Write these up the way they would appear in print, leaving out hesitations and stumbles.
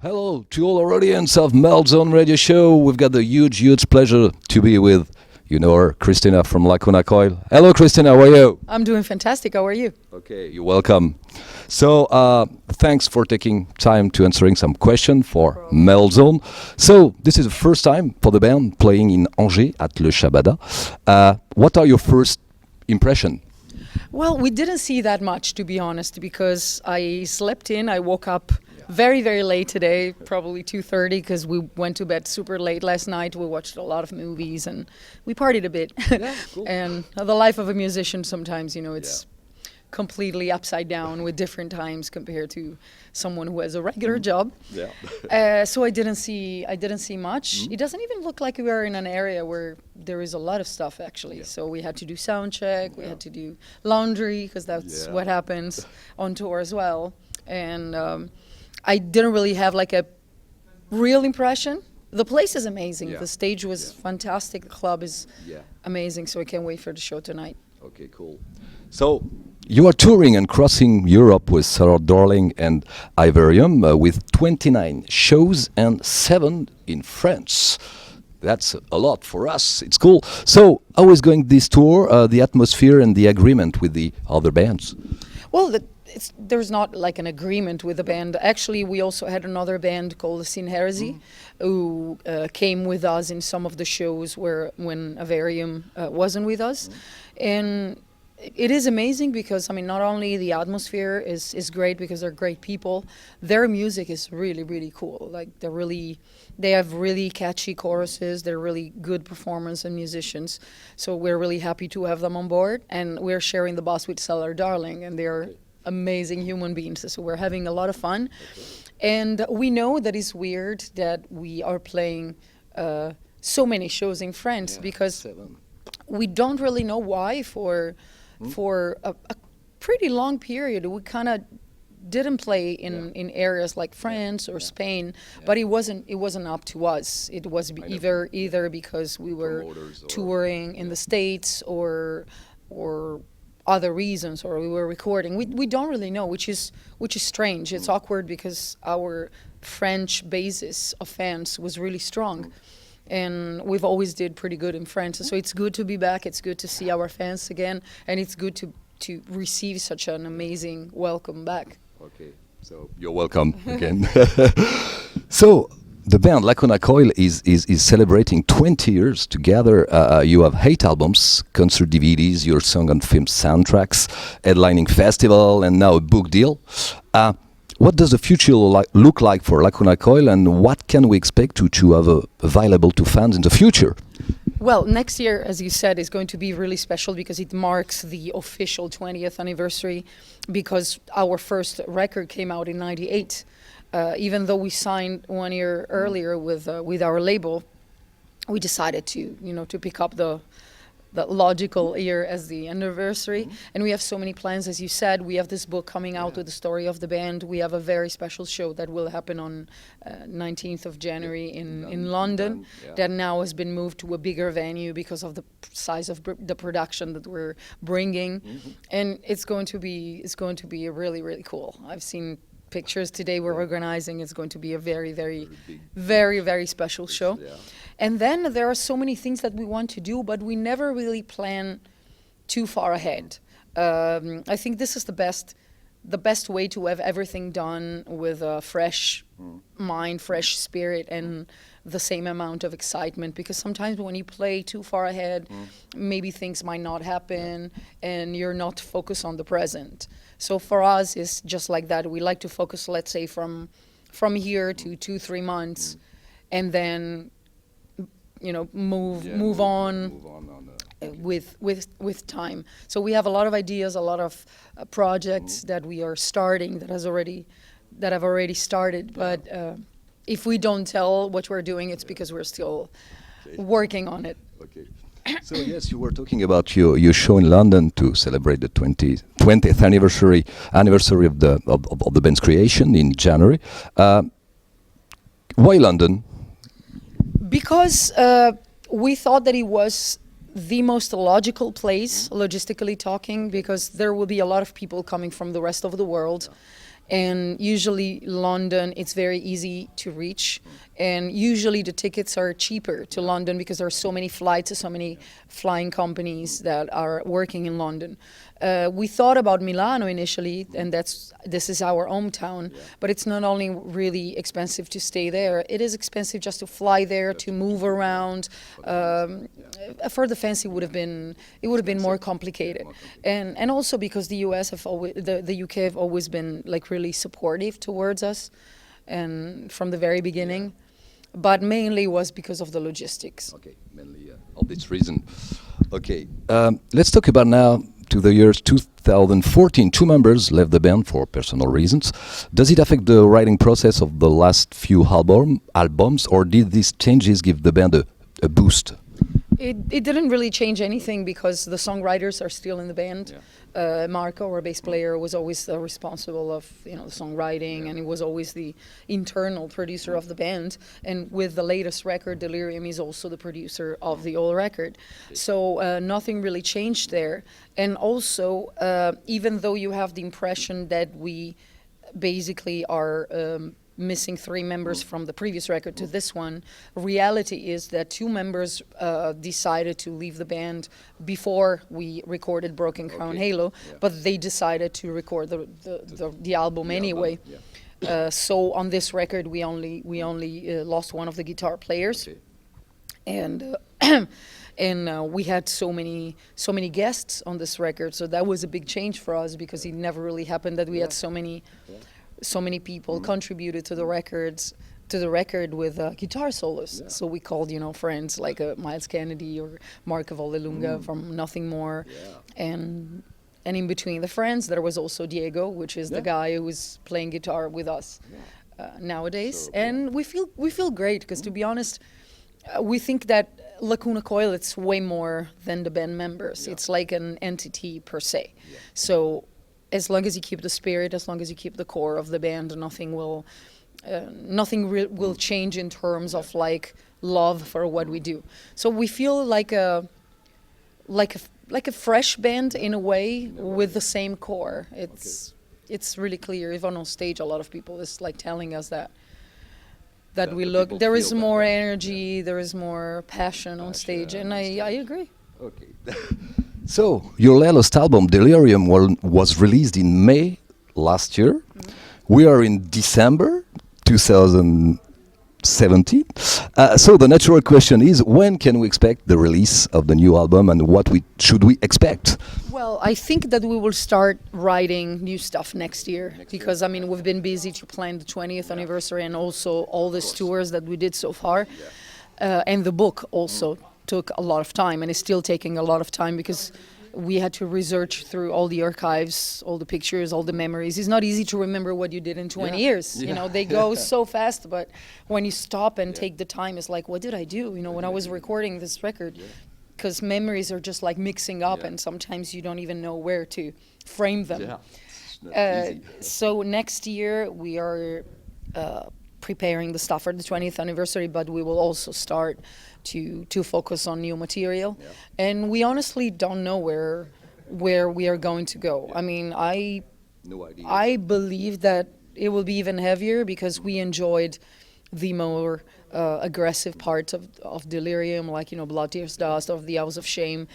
Hello to all our audience of Melzone Radio Show. We've got the huge pleasure to be with, you know her, Cristina from Lacuna Coil. Hello, Cristina, how are you? I'm doing fantastic. How are you? Okay, you're welcome. So, thanks for taking time to answering some question for Melzone. So, this is the first time for the band playing in Angers at Le Chabada. What are your first impression? Well, we didn't see that much, to be honest, because I slept in. I woke up very late today, probably 2:30, because we went to bed super late last night. We watched a lot of movies and we partied a bit. Yeah, cool. And the life of a musician sometimes, it's completely upside down with different times compared to someone who has a regular job. Yeah. So I didn't see much. It doesn't even look like we are in an area where there is a lot of stuff actually. So we had to do sound check, we had to do laundry, because that's what happens on tour as well. And I didn't really have like a real impression. The place is amazing. The stage was fantastic. The club is amazing. So I can't wait for the show tonight. Okay, cool. So, you are touring and crossing Europe with Sarah Darling and Iverium with 29 shows and 7 in France. That's a lot for us. It's cool. So, how is going this tour, the atmosphere and the agreement with the other bands? Well, there's not like an agreement with the band. Actually, we also had another band called the Sin Heresy, who came with us in some of the shows when Iverium wasn't with us. And it is amazing because, not only the atmosphere is great because they're great people, their music is really cool. Like they have really catchy choruses, they're really good performers and musicians. So we're really happy to have them on board, and we're sharing the bus with Sarah Darling, and they're amazing human beings. So we're having a lot of fun. And we know that it's weird that we are playing so many shows in France because 7. we don't really know why for a pretty long period. We kind of didn't play in areas like France or Spain, but it wasn't up to us. It was either because we were touring in the States or other reasons, or we were recording. We don't really know, which is strange. It's awkward because our French basis of fans was really strong. And we've always did pretty good in France. So it's good to be back. It's good to see our fans again. And it's good to receive such an amazing welcome back. Okay, so you're welcome again. So the band Lacuna Coil is celebrating 20 years together. You have 8 albums, concert DVDs, your song and film soundtracks, headlining festival, and now a book deal. What does the future look like for Lacuna Coil, and what can we expect to have available to fans in the future? Well, next year, as you said, is going to be really special because it marks the official 20th anniversary, because our first record came out in '98. Even though we signed 1 year earlier with our label, we decided to pick up the logical year as the anniversary. And we have so many plans, as you said. We have this book coming out with the story of the band. We have a very special show that will happen on 19th of January in London, that now has been moved to a bigger venue because of the size of the production that we're bringing. And it's going to be really cool. I've seen pictures today we're organizing. It's going to be a very special show. And then there are so many things that we want to do, but we never really plan too far ahead. I think this is the best way to have everything done with a fresh mind, fresh spirit, and the same amount of excitement, because sometimes when you play too far ahead, maybe things might not happen and you're not focused on the present. So for us, it's just like that. We like to focus, let's say, from here to 2-3 months, and then move on with time. So we have a lot of ideas, a lot of projects that we are starting that have already started. But if we don't tell what we're doing, it's because we're still working on it. Okay. So yes, you were talking about your show in London to celebrate the 20th anniversary of the band's creation in January. Why London? Because we thought that it was the most logical place, logistically talking, because there will be a lot of people coming from the rest of the world. And usually London, it's very easy to reach. And usually the tickets are cheaper to London because there are so many flights, so many flying companies that are working in London. We thought about Milano initially, and this is our hometown, but it's not only really expensive to stay there, it is expensive just to fly there, to move around. For the fans, it would have been more complicated. And also because the US have always, the UK have always been like really supportive towards us, and from the very beginning. But mainly was because of the logistics. Okay, mainly of this reason. Okay, let's talk about now to the years 2014. Two members left the band for personal reasons. Does it affect the writing process of the last few albums, or did these changes give the band a boost? It didn't really change anything because the songwriters are still in the band. Marco, our bass player, was always responsible of the songwriting, and he was always the internal producer of the band. And with the latest record, Delirium, he's also the producer of the old record. So nothing really changed there. And also, even though you have the impression that we basically are missing 3 members from the previous record to this one, reality is that 2 members decided to leave the band before we recorded Broken Crown Halo, but they decided to record the album anyway. So on this record we only lost one of the guitar players, and and we had so many guests on this record, so that was a big change for us because it never really happened that we had so many people contributed to the record with guitar solos. So we called, friends like Miles Kennedy or Mark Volelunga from Nothing More. And in between the friends, there was also Diego, which is the guy who is playing guitar with us nowadays. And we feel great because, to be honest, we think that Lacuna Coil, it's way more than the band members. It's like an entity per se. So as long as you keep the spirit, as long as you keep the core of the band, nothing will change in terms of like love for what we do. So we feel like a fresh band in a way with the same core. It's really clear. Even on stage, a lot of people is like telling us that we look. There is more energy. There is more passion on stage, and I agree. Okay. So, your latest album, Delirium, was released in May last year. We are in December 2017. So, the natural question is, when can we expect the release of the new album, and what should we expect? Well, I think that we will start writing new stuff next year because, I mean, we've been busy to plan the 20th anniversary and also all these tours that we did so far. And the book also took a lot of time, and it's still taking a lot of time because we had to research through all the archives, all the pictures, all the memories. It's not easy to remember what you did in 20 years. They go so fast, but when you stop and take the time, it's like, what did I do? When I was recording this record, because memories are just like mixing up, and sometimes you don't even know where to frame them. So next year we are preparing the stuff for the 20th anniversary, but we will also start to focus on new material. And we honestly don't know where we are going to go. I mean, No idea. I believe that it will be even heavier because we enjoyed the more aggressive parts of Delirium, like, Blood, Tears, Dust, of the Hours of Shame.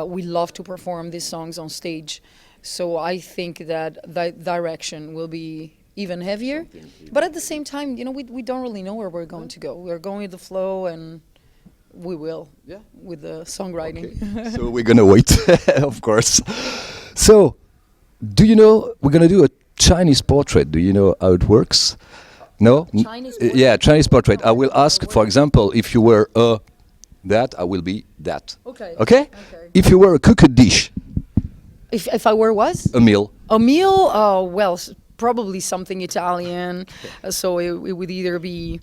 We love to perform these songs on stage. So I think that the direction will be even heavier. But at the same time, we don't really know where we're going to go. We're going with the flow, and we will with the songwriting. Okay. So we're going to wait, of course. So, do you know, we're going to do a Chinese portrait. Do you know how it works? No? Chinese portrait? Yeah, Chinese portrait. I will ask, for example, if you were that, I will be that. Okay. Okay? If you were a cooked dish. If I were what? A meal. A meal? Oh, well, probably something Italian. So it would either be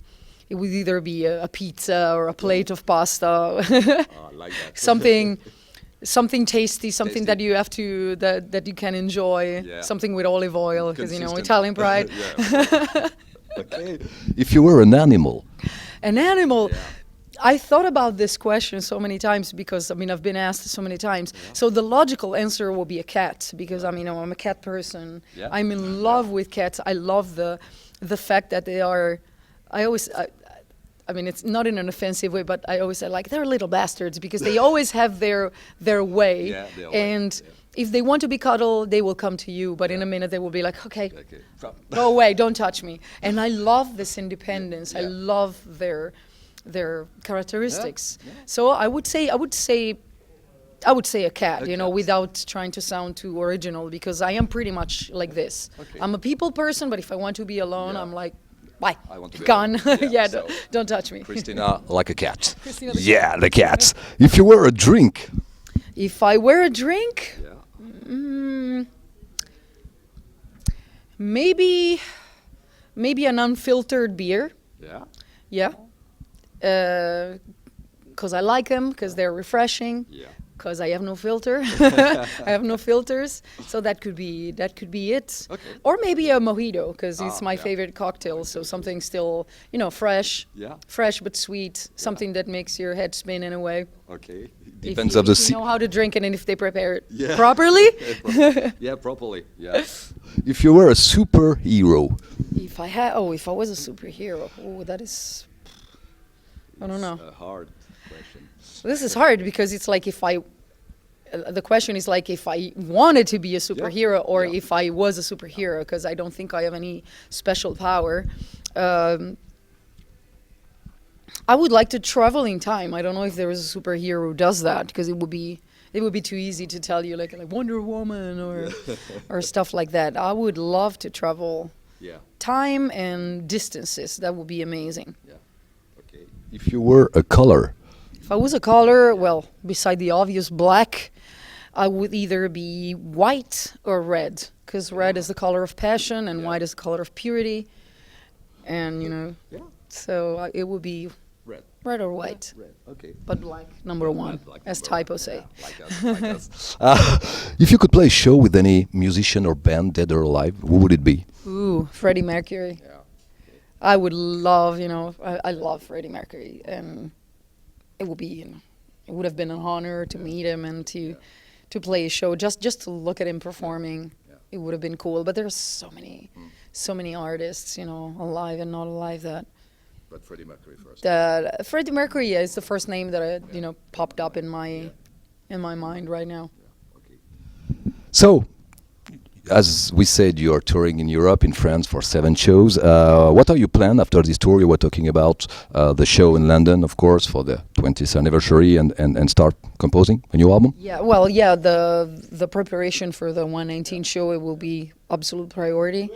a pizza or a plate of pasta. I like that. Something tasty, something that you have to that you can enjoy. Something with olive oil, because Italian pride. Okay. If you were an animal. An animal. I thought about this question so many times because, I mean, I've been asked so many times. So the logical answer will be a cat because, I mean, I'm a cat person. Yeah. I'm in love with cats. I love the fact that they are, I mean, it's not in an offensive way, but I always say, like, they're little bastards because they always have their way. Yeah, their way, and if they want to be cuddled, they will come to you. But in a minute, they will be like, okay, Okay. go away, don't touch me. And I love this independence. I love their characteristics. So I would say a cat, you know, without trying to sound too original, because I am pretty much like this. Okay. I'm a people person, but if I want to be alone, I'm like, bye, I want to be gone. alone. Yeah, so don't touch me. Cristina like a cat. Cristina the Yeah, the cat. If you were a drink. If I were a drink, maybe an unfiltered beer. Yeah. Yeah. Because I like them, because they're refreshing. Yeah. Because I have no filter. I have no filters, so that could be it. Okay. Or maybe a mojito, because it's my favorite cocktail. So something still, you know, fresh. Yeah. Fresh but sweet. Something that makes your head spin in a way. Okay. If Depends you, of the if you know how to drink it and if they prepare it properly. Yeah, properly. Yeah. If you were a superhero. If I was a superhero, that is, I don't know. A hard question. This is hard because it's like the question is like if I wanted to be a superhero or if I was a superhero, because I don't think I have any special power. I would like to travel in time. I don't know if there is a superhero who does that, because it would be too easy to tell you like Wonder Woman or stuff like that. I would love to travel time and distances. That would be amazing. Yeah. Okay. If you were a color. If I was a color, well, beside the obvious black, I would either be white or red, because red is the color of passion and white is the color of purity. And, you know, so it would be red or white. Red. Okay. But black, number one, as typo say. Like us. If you could play a show with any musician or band, dead or alive, who would it be? Ooh, Freddie Mercury. Yeah. I would love, you know, I love Freddie Mercury, and it would be, you know, it would have been an honor to meet him and to play a show, just to look at him performing. It would have been cool. But there's so many artists, you know, alive and not alive that. But Freddie Mercury first. Freddie Mercury is the first name that you know, popped up in my mind right now. Yeah. Okay. So, as we said, you're touring in Europe, in France for 7 shows. What are your plans after this tour? You were talking about the show in London, of course, for the 20th anniversary, and start composing a new album? Yeah, well, yeah, the preparation for the 119 show, it will be absolute priority.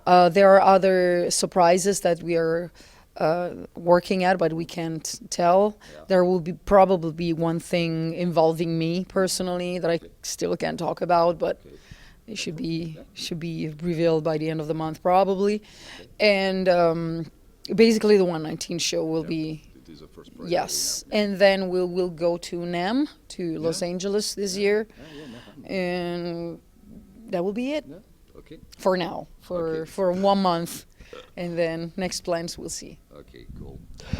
There are other surprises that we are working at, but we can't tell. There will probably be one thing involving me personally that I still can't talk about, but it should be revealed by the end of the month probably. And basically the 119 show will be, It is a first priority. yes, and then we'll go to NAMM, to Los Angeles this year, and that will be it. Okay. For now, for 1 month, and then next plans we'll see. Okay, cool.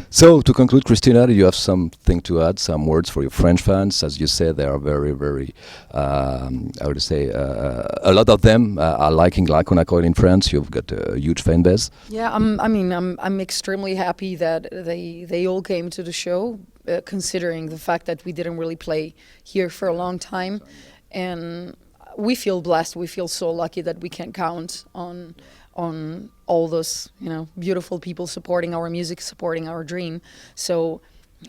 So, to conclude, Cristina, do you have something to add, some words for your French fans? As you said, they are very, very, I would say, a lot of them are liking Lacuna Coil in France. You've got a huge fan base. Yeah, I'm extremely happy that they all came to the show, considering the fact that we didn't really play here for a long time. And we feel blessed. We feel so lucky that we can count on all those, you know, beautiful people supporting our music, supporting our dream. So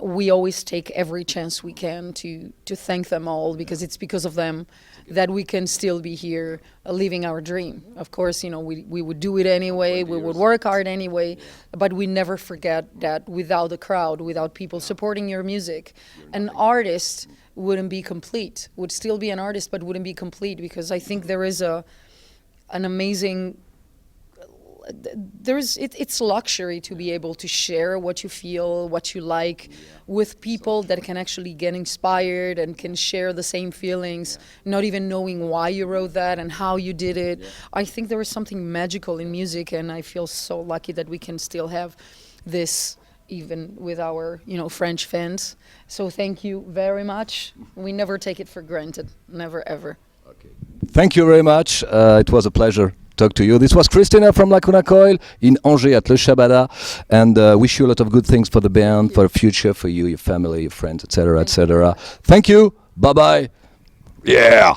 we always take every chance we can to thank them all, because it's because of them that we can still be here living our dream. Of course, you know, we would do it anyway, we would work hard anyway, but we never forget that without the crowd, without people supporting your music, an artist wouldn't be complete, would still be an artist, but wouldn't be complete, because I think there is an amazing, it's luxury to be able to share what you feel, what you like, with people that can actually get inspired and can share the same feelings, not even knowing why you wrote that and how you did it. I think there is something magical in music, and I feel so lucky that we can still have this even with our, French fans. So thank you very much. We never take it for granted, never ever. Thank you very much. It was a pleasure talk to you. This was Cristina from Lacuna Coil in Angers at Le Chabada, and wish you a lot of good things for the band, for the future, for you, your family, your friends, etc., etc. Thank you. Bye bye. Yeah.